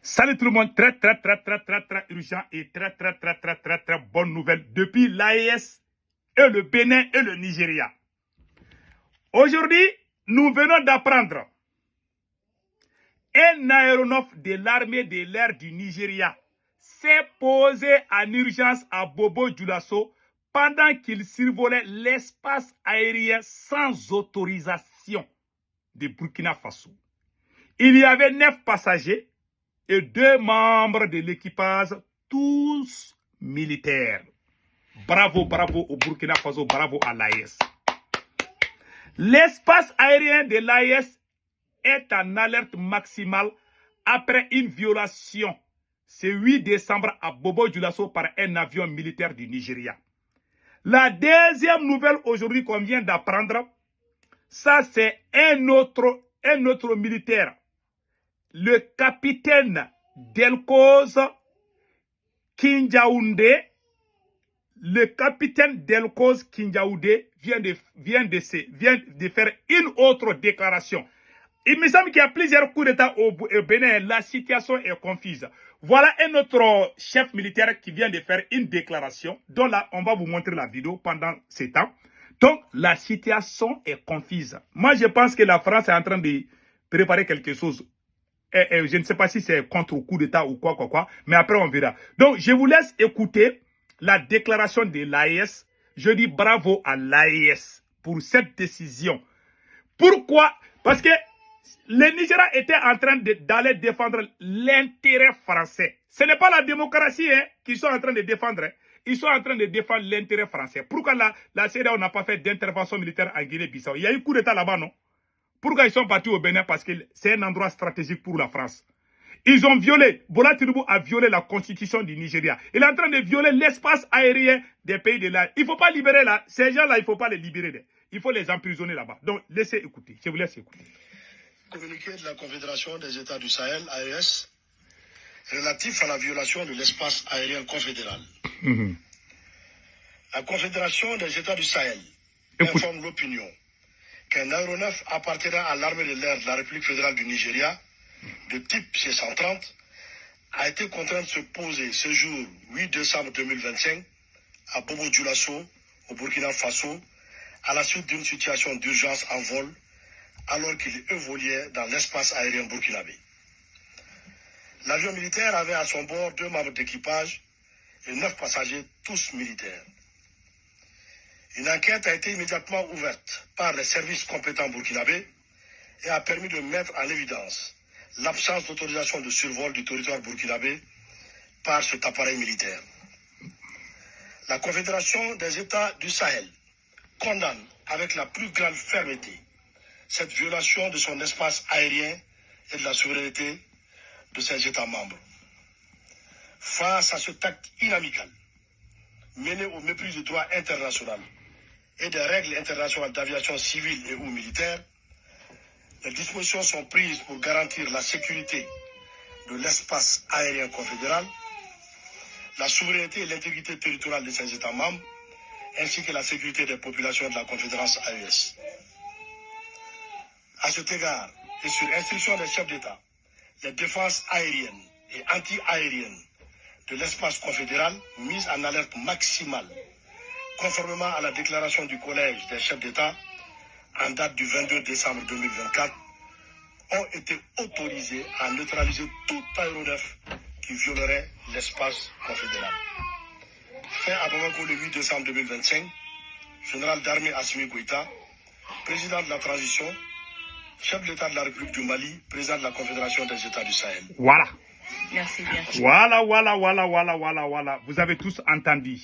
Salut tout le monde, très urgent et très bonne nouvelle depuis l'AES et le Bénin et le Nigeria. Aujourd'hui, nous venons d'apprendre un aéronef de l'armée de l'air du Nigeria s'est posé en urgence à Bobo Dioulasso pendant qu'il survolait l'espace aérien sans autorisation de Burkina Faso. Il y avait 9 passagers et 2 membres de l'équipage, tous militaires. Bravo au Burkina Faso, bravo à l'AES. L'espace aérien de l'AES est en alerte maximale après une violation ce 8 décembre à Bobo Dioulasso par un avion militaire du Nigeria. La deuxième nouvelle aujourd'hui qu'on vient d'apprendre, ça c'est un autre militaire. Le capitaine Delcos Kinjaoundé, vient de faire une autre déclaration. Il me semble qu'il y a plusieurs coups d'État au Bénin. La situation est confuse. Voilà un autre chef militaire qui vient de faire une déclaration. Donc là, on va vous montrer la vidéo pendant ce temps. Donc, la situation est confuse. Moi, je pense que la France est en train de préparer quelque chose. Je ne sais pas si c'est contre coup d'État ou quoi. Mais après, on verra. Donc, je vous laisse écouter la déclaration de l'AES. Je dis bravo à l'AES pour cette décision. Pourquoi? Parce que le Nigeria était en train d'aller défendre l'intérêt français. Ce n'est pas la démocratie qu'ils sont en train de défendre. Ils sont en train de défendre l'intérêt français. Pourquoi la CEDEAO n'a pas fait d'intervention militaire en Guinée-Bissau? Il y a eu coup d'État là-bas, non? Pourquoi ils sont partis au Bénin? Parce que c'est un endroit stratégique pour la France. Ils ont violé, Bola Tinubu a violé la constitution du Nigeria. Il est en train de violer l'espace aérien des pays de là. Il ne faut pas libérer là. Ces gens-là, il ne faut pas les libérer. Il faut les emprisonner là-bas. Donc, laissez écouter. Je vous laisse écouter. Communiqué de la Confédération des États du Sahel, AES, relatif à la violation de l'espace aérien confédéral. La Confédération des États du Sahel informe l'opinion qu'un aéronef appartenant à l'armée de l'air de la République fédérale du Nigeria, de type C-130, a été contraint de se poser ce jour 8 décembre 2025 à Bobo Dioulasso, au Burkina Faso, à la suite d'une situation d'urgence en vol, alors qu'il évoluait dans l'espace aérien burkinabé. L'avion militaire avait à son bord 2 membres d'équipage et 9 passagers, tous militaires. Une enquête a été immédiatement ouverte par les services compétents burkinabés et a permis de mettre en évidence l'absence d'autorisation de survol du territoire burkinabé par cet appareil militaire. La Confédération des États du Sahel condamne avec la plus grande fermeté cette violation de son espace aérien et de la souveraineté de ses États membres. Face à cet acte inamical, mené au mépris du droit international et des règles internationales d'aviation civile et ou militaire, les dispositions sont prises pour garantir la sécurité de l'espace aérien confédéral, la souveraineté et l'intégrité territoriale de ses États membres, ainsi que la sécurité des populations de la Confédération AES. À cet égard, et sur instruction des chefs d'État, les défenses aériennes et anti-aériennes de l'espace confédéral mises en alerte maximale, conformément à la déclaration du Collège des chefs d'État en date du 22 décembre 2024, ont été autorisées à neutraliser tout aéronef qui violerait l'espace confédéral. Fait à Bamako le 8 décembre 2025, général d'armée Assimi Goïta, président de la transition, chef de l'État de la République du Mali, président de la Confédération des États du Sahel. Voilà. Merci bien. Voilà. Vous avez tous entendu.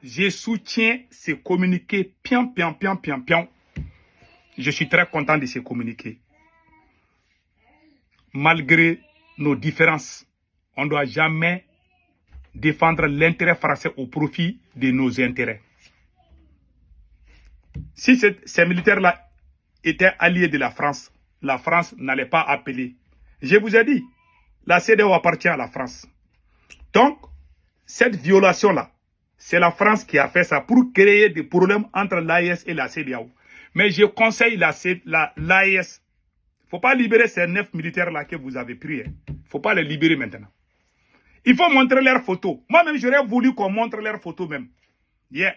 Je soutiens ces communiqués. Pian. Je suis très content de ces communiqués. Malgré nos différences, on ne doit jamais défendre l'intérêt français au profit de nos intérêts. Si ces militaires-là étaient alliés de la France n'allait pas appeler. Je vous ai dit, la CEDEAO appartient à la France. Donc, cette violation-là, c'est la France qui a fait ça pour créer des problèmes entre l'AES et la CEDEAO. Mais je conseille l'AES faut pas libérer ces 9 militaires-là que vous avez pris. Hein. Faut pas les libérer maintenant. Il faut montrer leurs photos. Moi-même, j'aurais voulu qu'on montre leurs photos même. Yeah.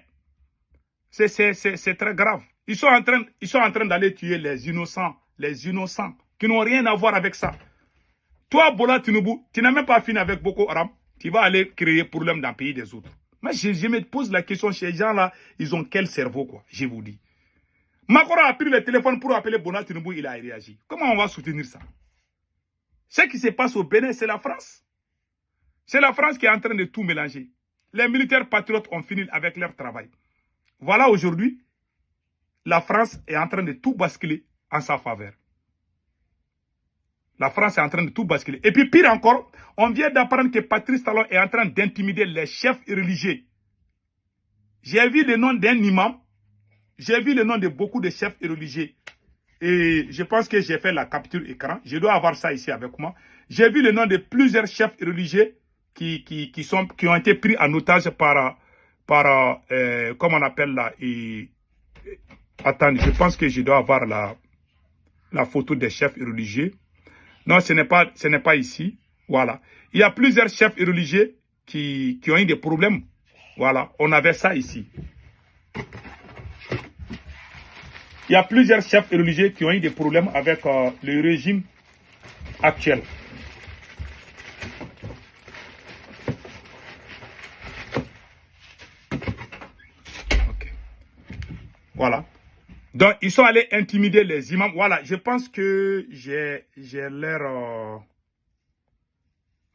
C'est très grave. Ils sont en train d'aller tuer les innocents qui n'ont rien à voir avec ça. Toi, Bola Tinubu, tu n'as même pas fini avec Boko Haram. Tu vas aller créer problème dans le pays des autres. Moi, je me pose la question, ces gens-là, ils ont quel cerveau, quoi, je vous dis. Macron a pris le téléphone pour appeler Bola Tinubu, il a réagi. Comment on va soutenir ça? Ce qui se passe au Bénin, c'est la France. C'est la France qui est en train de tout mélanger. Les militaires patriotes ont fini avec leur travail. Voilà, aujourd'hui, la France est en train de tout basculer en sa faveur. La France est en train de tout basculer. Et puis, pire encore, on vient d'apprendre que Patrice Talon est en train d'intimider les chefs religieux. J'ai vu le nom d'un imam. J'ai vu le nom de beaucoup de chefs religieux. Et je pense que j'ai fait la capture écran. Je dois avoir ça ici avec moi. J'ai vu le nom de plusieurs chefs religieux qui ont été pris en otage par comment on appelle là. Attendez, je pense que je dois avoir la photo des chefs religieux. Non, ce n'est pas ici. Voilà. Il y a plusieurs chefs religieux qui ont eu des problèmes. Voilà. On avait ça ici. Il y a plusieurs chefs religieux qui ont eu des problèmes avec le régime actuel. Okay. Voilà. Donc, ils sont allés intimider les imams. Voilà, je pense que j'ai l'air...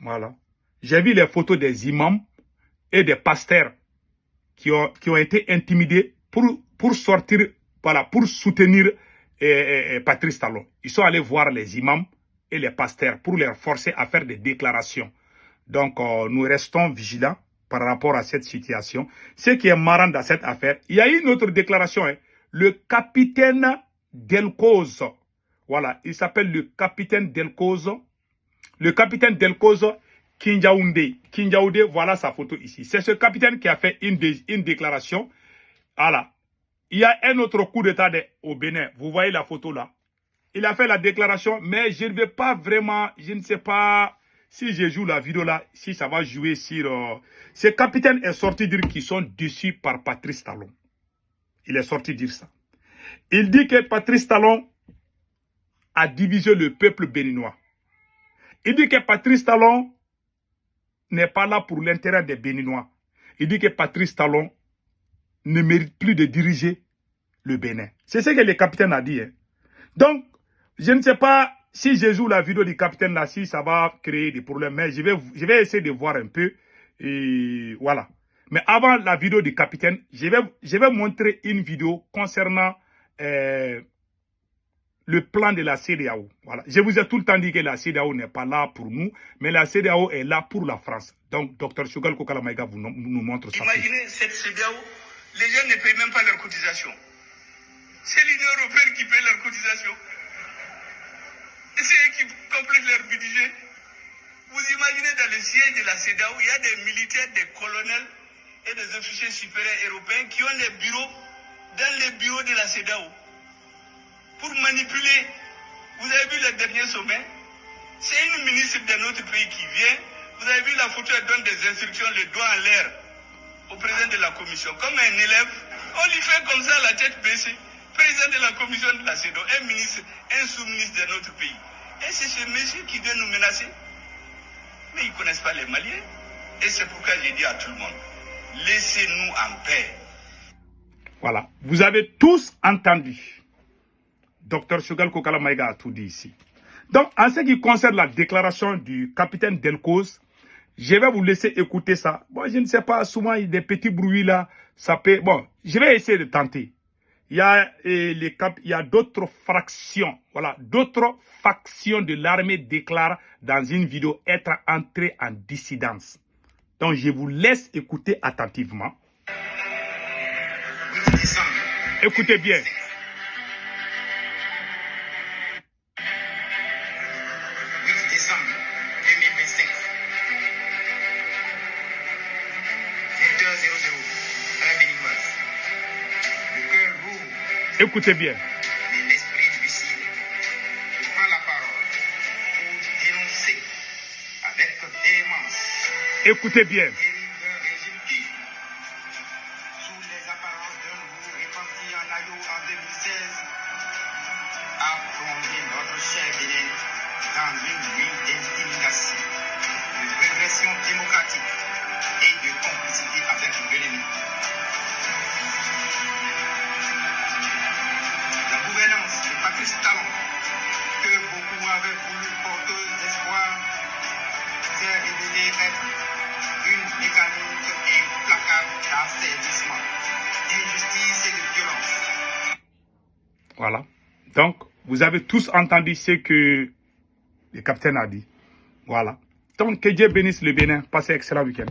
voilà. J'ai vu les photos des imams et des pasteurs qui ont été intimidés pour sortir, voilà, pour soutenir Patrice Talon. Ils sont allés voir les imams et les pasteurs pour les forcer à faire des déclarations. Donc, nous restons vigilants par rapport à cette situation. Ce qui est marrant dans cette affaire, il y a une autre déclaration, hein. Le capitaine Delcoz, voilà, il s'appelle le capitaine Delcoz. Le capitaine Delcoz Kinjaoundé, voilà sa photo ici. C'est ce capitaine qui a fait une déclaration. Voilà. Il y a un autre coup d'état au Bénin. Vous voyez la photo là. Il a fait la déclaration, mais je ne vais pas vraiment, je ne sais pas si je joue la vidéo là, si ça va jouer sur... Ce capitaine est sorti dire qu'ils sont déçus par Patrice Talon. Il est sorti dire ça. Il dit que Patrice Talon a divisé le peuple béninois. Il dit que Patrice Talon n'est pas là pour l'intérêt des Béninois. Il dit que Patrice Talon ne mérite plus de diriger le Bénin. C'est ce que le capitaine a dit. Hein. Donc, je ne sais pas si je joue la vidéo du capitaine là, si ça va créer des problèmes. Mais je vais essayer de voir un peu. Et voilà. Mais avant la vidéo du capitaine, je vais montrer une vidéo concernant le plan de la CEDEAO. Voilà. Je vous ai tout le temps dit que la CEDEAO n'est pas là pour nous, mais la CEDEAO est là pour la France. Donc, Dr Choguel Kokala Maïga nous montre ça. Imaginez cette CEDEAO, les gens ne payent même pas leurs cotisations. C'est l'Union européenne qui paye leurs cotisations. Et c'est eux qui complètent leur budget. Vous imaginez dans le siège de la CEDEAO, il y a des militaires, des colonels et des officiers supérieurs européens qui ont les bureaux dans les bureaux de la CEDEAO pour manipuler. Vous avez vu le dernier sommet? C'est une ministre de notre pays qui vient. Vous avez vu la photo, elle donne des instructions, le doigt en l'air au président de la commission. Comme un élève, on lui fait comme ça la tête baissée. Président de la commission de la CEDEAO, un ministre, un sous-ministre de notre pays. Et c'est ce monsieur qui vient nous menacer. Mais ils ne connaissent pas les Maliens. Et c'est pourquoi j'ai dit à tout le monde, laissez-nous en paix. Voilà. Vous avez tous entendu. Dr Choguel Kokala Maïga a tout dit ici. Donc, en ce qui concerne la déclaration du capitaine Delcoz, je vais vous laisser écouter ça. Bon, je ne sais pas, souvent il y a des petits bruits là. Ça peut... Bon, je vais essayer de tenter. Il y a d'autres fractions, voilà, d'autres factions de l'armée déclarent dans une vidéo être entrées en dissidence. Donc, je vous laisse écouter attentivement. Écoutez bien. 8 décembre 2025. 20h00, heure béninoise. Le cœur lourd. Écoutez bien. Mais l'esprit difficile. Je prends la Écoutez bien. Sous les apparences d'un nouveau repenti en Ayo en 2016, a plongé notre cher Bénin dans une nuit d'intimidation, de régression démocratique et de complicité avec l'ennemi. La gouvernance de Patrice Talon, que beaucoup avaient voulu porteuse d'espoir, s'est révélée être une mécanique implacable d'asservissement, d'injustice et de violence. Voilà. Donc, vous avez tous entendu ce que le capitaine a dit. Voilà. Donc, que Dieu bénisse le Bénin. Passez un excellent week-end.